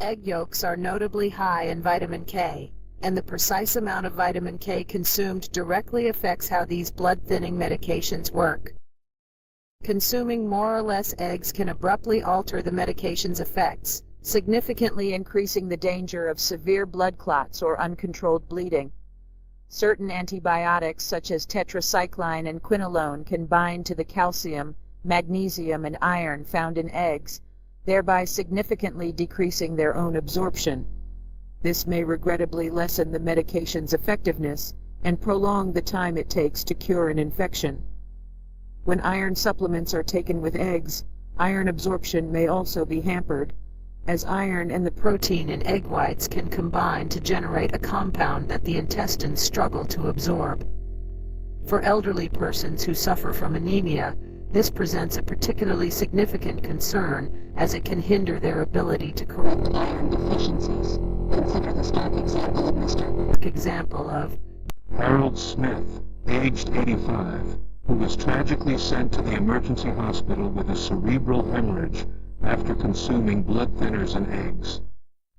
Egg yolks are notably high in vitamin K, and the precise amount of vitamin K consumed directly affects how these blood-thinning medications work. Consuming more or less eggs can abruptly alter the medication's effects, significantly increasing the danger of severe blood clots or uncontrolled bleeding. Certain antibiotics such as tetracycline and quinolone can bind to the calcium, magnesium, and iron found in eggs, thereby significantly decreasing their own absorption. This may regrettably lessen the medication's effectiveness and prolong the time it takes to cure an infection. When iron supplements are taken with eggs, iron absorption may also be hampered, as iron and the protein in egg whites can combine to generate a compound that the intestines struggle to absorb. For elderly persons who suffer from anemia, this presents a particularly significant concern, as it can hinder their ability to correct iron deficiencies. Consider the stark example of Harold Smith, aged 85, who was tragically sent to the emergency hospital with a cerebral hemorrhage after consuming blood thinners and eggs.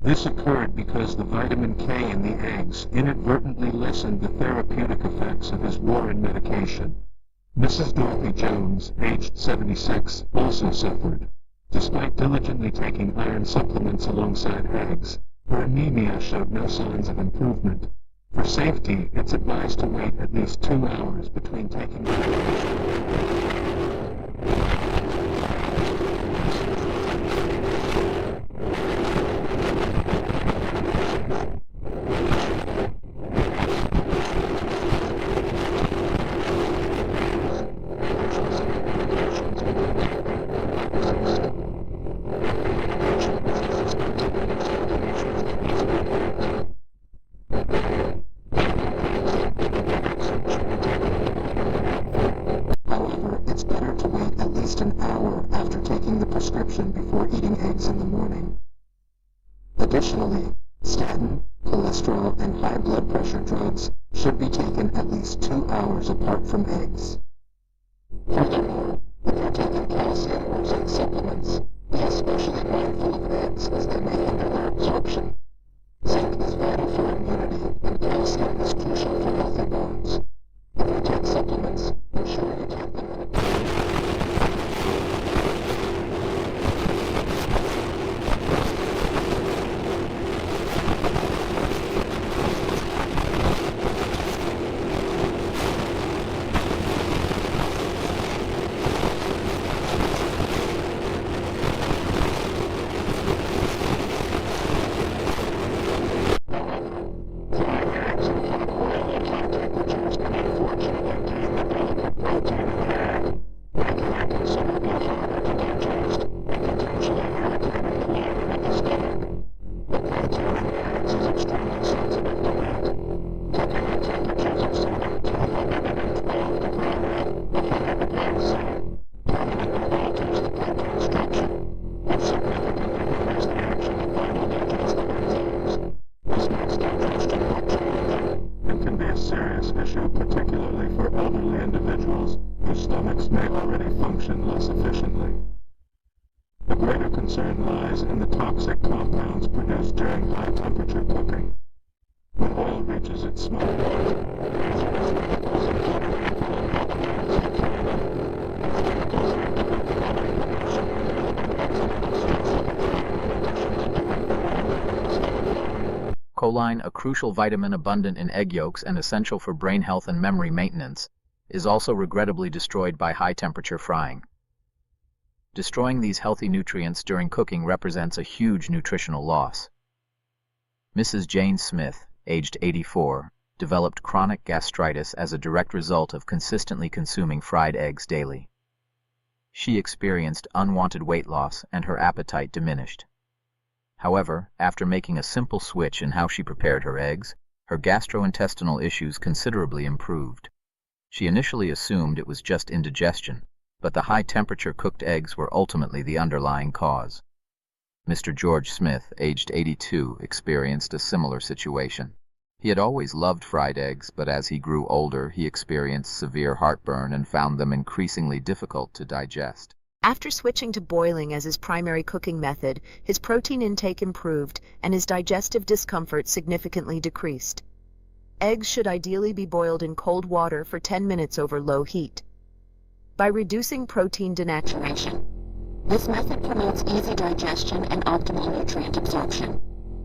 This occurred because the vitamin K in the eggs inadvertently lessened the therapeutic effects of his warring medication. Mrs. Dorothy Jones, aged 76, also suffered. Despite diligently taking iron supplements alongside eggs, her anemia showed no signs of improvement. For safety, it's advised to wait at least 2 hours between taking medication. Before eating eggs in the morning. Additionally, statin, cholesterol, and high blood pressure drugs should be taken at least 2 hours apart from eggs. Furthermore, if you're taking calcium or zinc supplements, be especially mindful of eggs as they may hinder their absorption. Zinc is vital for immunity, and calcium is crucial for healthy bones. If you take supplements, ensure you take them in a lies in the toxic compounds produced during high-temperature cooking. When oil reaches its smoke point, choline, a crucial vitamin abundant in egg yolks and essential for brain health and memory maintenance, is also regrettably destroyed by high-temperature frying. Destroying these healthy nutrients during cooking represents a huge nutritional loss. Mrs. Jane Smith, aged 84, developed chronic gastritis as a direct result of consistently consuming fried eggs daily. She experienced unwanted weight loss and her appetite diminished. However, after making a simple switch in how she prepared her eggs, her gastrointestinal issues considerably improved. She initially assumed it was just indigestion, but the high-temperature cooked eggs were ultimately the underlying cause. Mr. George Smith, aged 82, experienced a similar situation. He had always loved fried eggs, but as he grew older, he experienced severe heartburn and found them increasingly difficult to digest. After switching to boiling as his primary cooking method, his protein intake improved and his digestive discomfort significantly decreased. Eggs should ideally be boiled in cold water for 10 minutes over low heat. By reducing protein denaturation, this method promotes easy digestion and optimal nutrient absorption.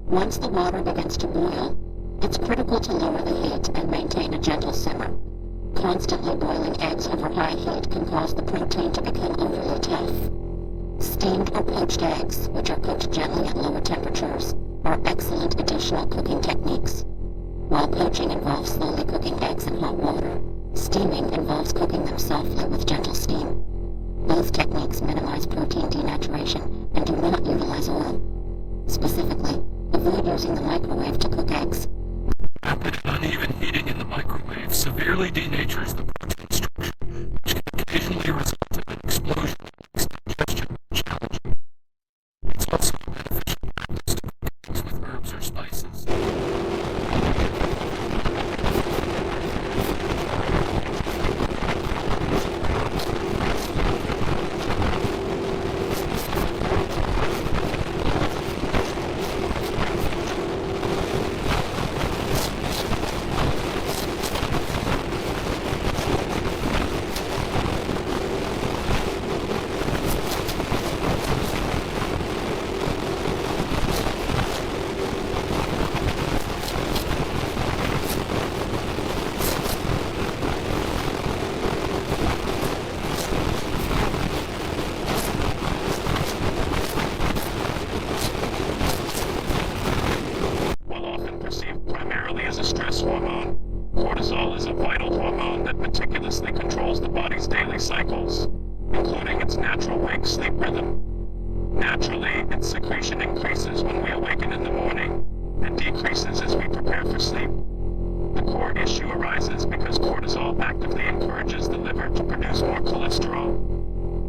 Once the water begins to boil, it's critical to lower the heat and maintain a gentle simmer. Constantly boiling eggs over high heat can cause the protein to become overly tough. Steamed or poached eggs, which are cooked gently at lower temperatures, are excellent additional cooking techniques. While poaching involves slowly cooking eggs in hot water, steaming involves cooking them softly with gentle steam. Both techniques minimize protein denaturation and do not utilize oil. Specifically, avoid using the microwave to cook eggs. Rapid and uneven heating in the microwave severely denatures the protein structure, which can occasionally result in an explosion that makes digestion challenging. It's also a beneficial practice to cook eggs with herbs or spices. Cortisol is a vital hormone that meticulously controls the body's daily cycles, including its natural wake-sleep rhythm. Naturally, its secretion increases when we awaken in the morning and decreases as we prepare for sleep. The core issue arises because cortisol actively encourages the liver to produce more cholesterol.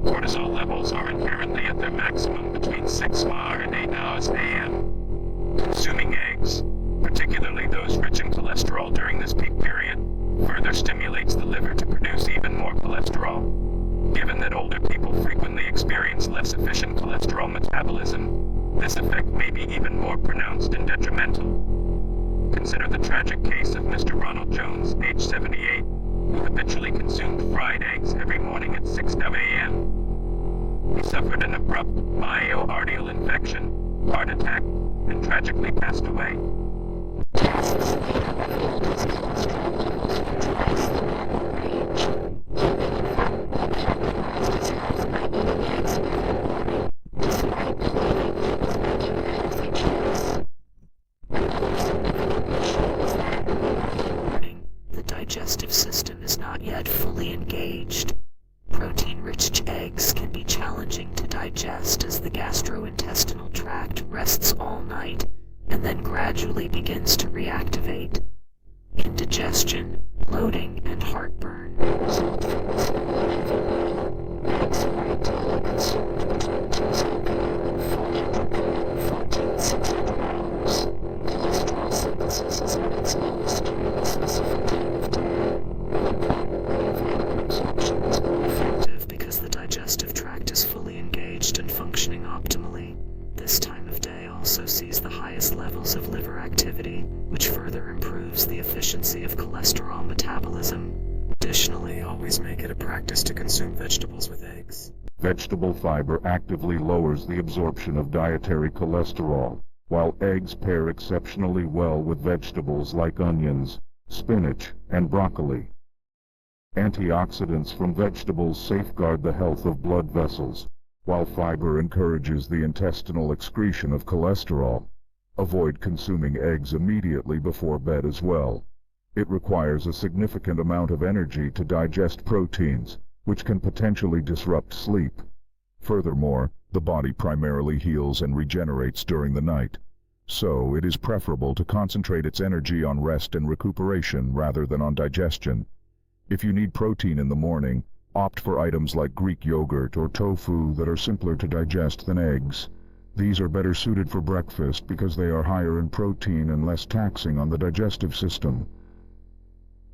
Cortisol levels are inherently at their maximum between 6 MAR and 8 hours AM. Consuming eggs, particularly those rich in cholesterol during this peak period, further stimulates the liver to produce even more cholesterol. Given that older people frequently experience less efficient cholesterol metabolism, this effect may be even more pronounced and detrimental. Consider the tragic case of Mr. Ronald Jones, age 78, who habitually consumed fried eggs every morning at 6 a.m. He suffered an abrupt myocardial infection, heart attack, and tragically passed away. Tests later revealed his cholesterol levels were twice the normal range. He infallibly compromised his health by eating eggs every morning, despite believing it was making a healthy choice. Another significant issue is that the digestive system is not yet fully engaged. Protein-rich eggs can be challenging to digest as the gastrointestinal tract rests all night and then gradually begins to reactivate. Indigestion, bloating, and heartburn result from this morning. Eggs are ideally consumed between 2 p.m. and 1400 hours. Cholesterol synthesis is at its lowest during this specific time of day. Absorption is more effective because the digestive tract is fully engaged and functioning optimally. this time of day also sees the highest levels of liver activity, which further improves the efficiency of cholesterol metabolism. Additionally, always make it a practice to consume vegetables with eggs. Vegetable fiber actively lowers the absorption of dietary cholesterol, while eggs pair exceptionally well with vegetables like onions, spinach, and broccoli. Antioxidants from vegetables safeguard the health of blood vessels, while fiber encourages the intestinal excretion of cholesterol. Avoid consuming eggs immediately before bed as well. It requires a significant amount of energy to digest proteins, which can potentially disrupt sleep. Furthermore, the body primarily heals and regenerates during the night, so it is preferable to concentrate its energy on rest and recuperation rather than on digestion. If you need protein in the morning, opt for items like Greek yogurt or tofu that are simpler to digest than eggs. These are better suited for breakfast because they are higher in protein and less taxing on the digestive system.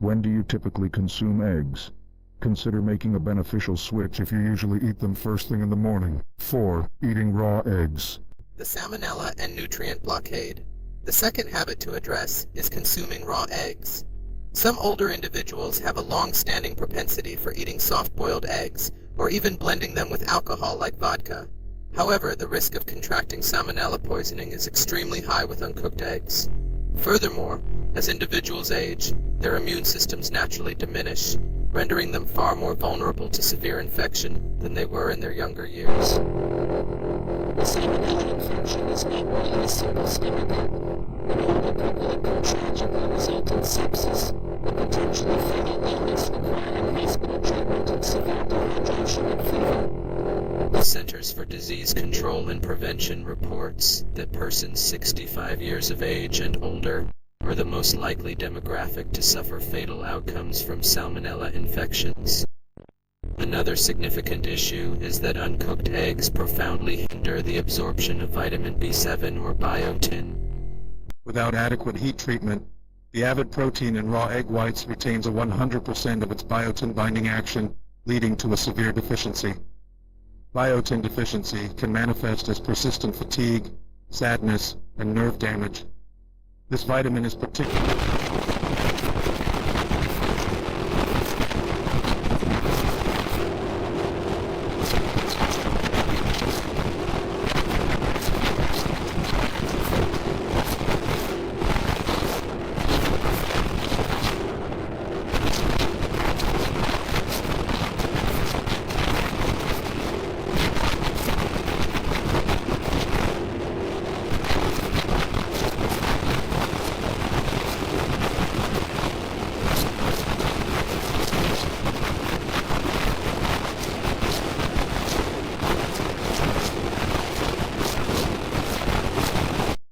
When do you typically consume eggs? Consider making a beneficial switch if you usually eat them first thing in the morning. 4. Eating raw eggs. The salmonella and nutrient blockade. The second habit to address is consuming raw eggs. Some older individuals have a long-standing propensity for eating soft-boiled eggs, or even blending them with alcohol like vodka. However, the risk of contracting salmonella poisoning is extremely high with uncooked eggs. Furthermore, as individuals age, their immune systems naturally diminish, rendering them far more vulnerable to severe infection than they were in their younger years. The salmonella infection is not merely a simple stomach ache. Older people can tragically result in sepsis, a potentially fatal illness requiring hospital treatment and severe dehydration and fever. The Centers for Disease Control and Prevention reports that persons 65 years of age and older are the most likely demographic to suffer fatal outcomes from salmonella infections. Another significant issue is that uncooked eggs profoundly hinder the absorption of vitamin B7 or biotin. Without adequate heat treatment, the avid protein in raw egg whites retains 100% of its biotin binding action, leading to a severe deficiency. Biotin deficiency can manifest as persistent fatigue, sadness, and nerve damage. This vitamin is particularly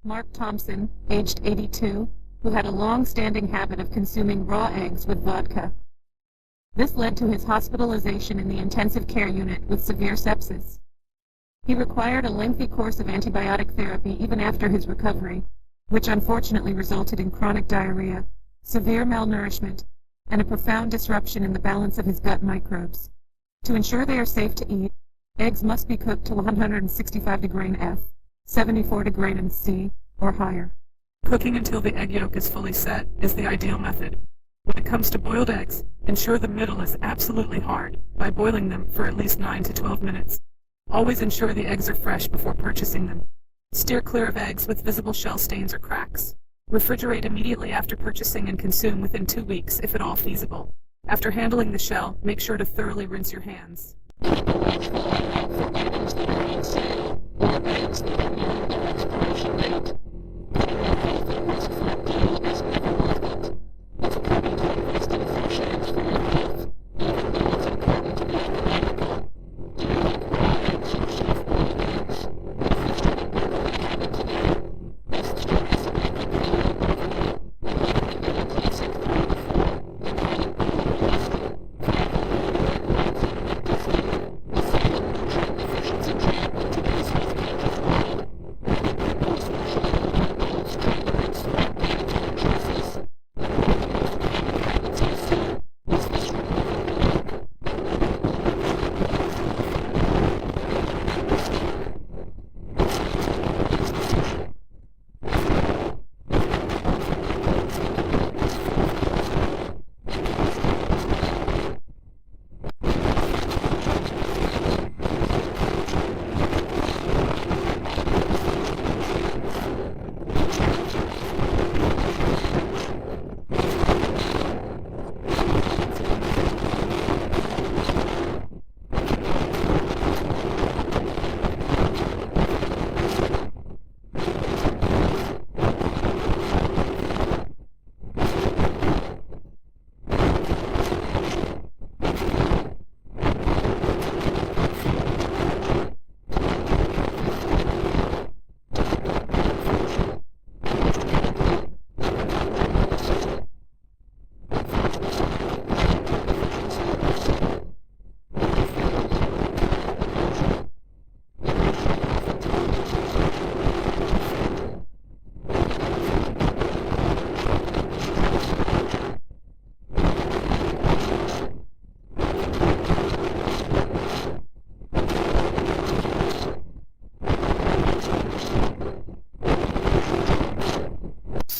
Mark Thompson, aged 82, who had a long-standing habit of consuming raw eggs with vodka. This led to his hospitalization in the intensive care unit with severe sepsis. He required a lengthy course of antibiotic therapy even after his recovery, which unfortunately resulted in chronic diarrhea, severe malnourishment, and a profound disruption in the balance of his gut microbes. To ensure they are safe to eat, eggs must be cooked to 165 degree F, 74 degree C, or higher. Cooking until the egg yolk is fully set is the ideal method. When it comes to boiled eggs, ensure the middle is absolutely hard by boiling them for at least 9 to 12 minutes. Always ensure the eggs are fresh before purchasing them. Steer clear of eggs with visible shell stains or cracks. Refrigerate immediately after purchasing and consume within 2 weeks if at all feasible. After handling the shell, make sure to thoroughly rinse your hands.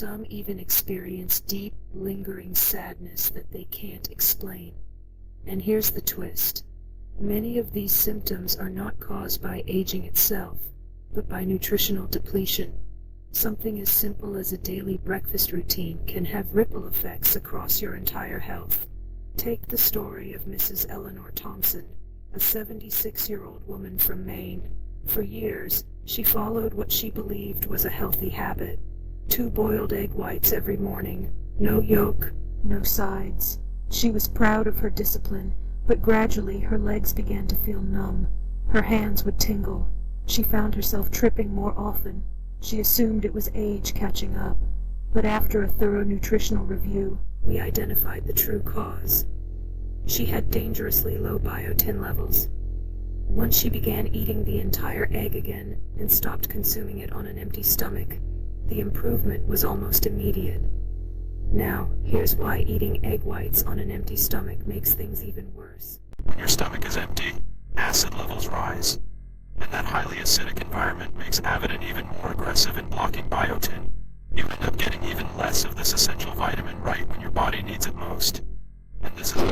Some even experience deep, lingering sadness that they can't explain. And here's the twist. Many of these symptoms are not caused by aging itself, but by nutritional depletion. Something as simple as a daily breakfast routine can have ripple effects across your entire health. Take the story of Mrs. Eleanor Thompson, a 76-year-old woman from Maine. For years, she followed what she believed was a healthy habit. 2 boiled egg whites every morning, no yolk, no sides. She was proud of her discipline, but gradually her legs began to feel numb. Her hands would tingle. She found herself tripping more often. She assumed it was age catching up. But after a thorough nutritional review, we identified the true cause. She had dangerously low biotin levels. Once she began eating the entire egg again and stopped consuming it on an empty stomach, the improvement was almost immediate. Now, here's why eating egg whites on an empty stomach makes things even worse. When your stomach is empty, acid levels rise, and that highly acidic environment makes avidin even more aggressive in blocking biotin. You end up getting even less of this essential vitamin right when your body needs it most. And this is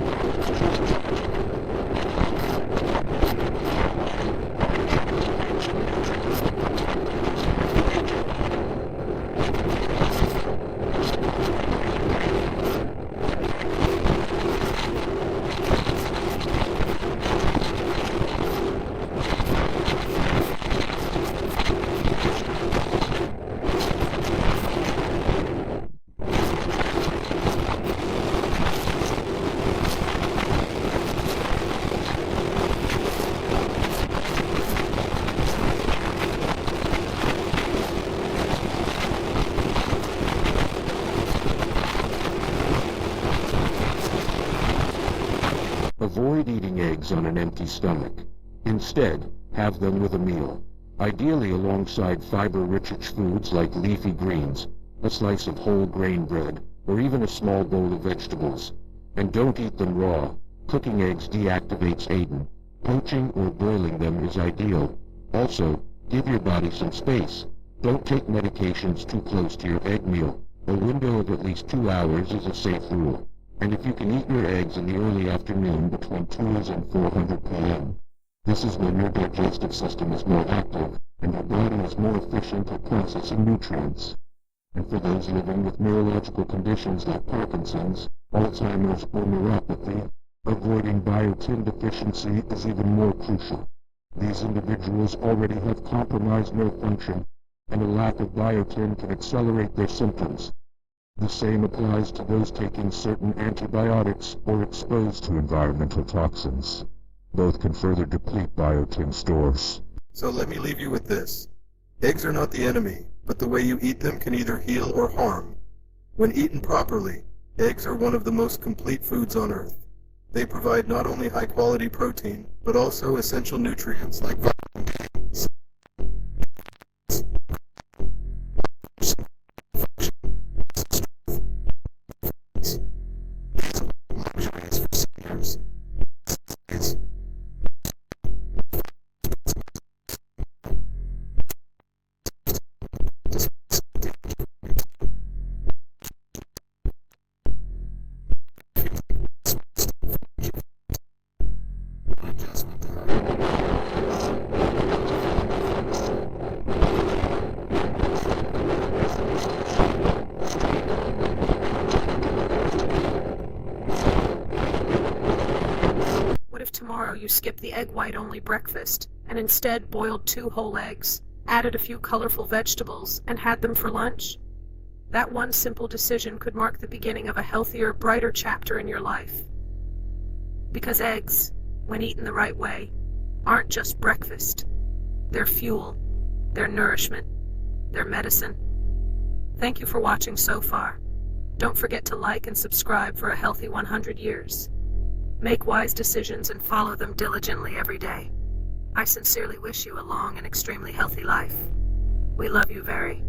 Avoid eating eggs on an empty stomach. Instead, have them with a meal, ideally alongside fiber-rich foods like leafy greens, a slice of whole grain bread, or even a small bowl of vegetables. And don't eat them raw. Cooking eggs deactivates ADEN. Poaching or boiling them is ideal. Also, give your body some space. Don't take medications too close to your egg meal. A window of at least 2 hours is a safe rule. And if you can eat your eggs in the early afternoon between 2 and 400 p.m., this is when your digestive system is more active and your body is more efficient at processing nutrients. And for those living with neurological conditions like Parkinson's, Alzheimer's, or neuropathy, avoiding biotin deficiency is even more crucial. These individuals already have compromised nerve function, and a lack of biotin can accelerate their symptoms. The same applies to those taking certain antibiotics or exposed to environmental toxins. Both can further deplete biotin stores. So let me leave you with this. Eggs are not the enemy, but the way you eat them can either heal or harm. When eaten properly, eggs are one of the most complete foods on Earth. They provide not only high-quality protein, but also essential nutrients like vitamin K. Luxuries for seniors. Tomorrow you skip the egg white only breakfast and instead boiled 2 whole eggs, added a few colorful vegetables, and had them for lunch? That one simple decision could mark the beginning of a healthier, brighter chapter in your life. Because eggs, when eaten the right way, aren't just breakfast. They're fuel, they're nourishment, they're medicine. Thank you for watching so far. Don't forget to like and subscribe for a healthy 100 years. Make wise decisions and follow them diligently every day. I sincerely wish you a long and extremely healthy life. We love you very.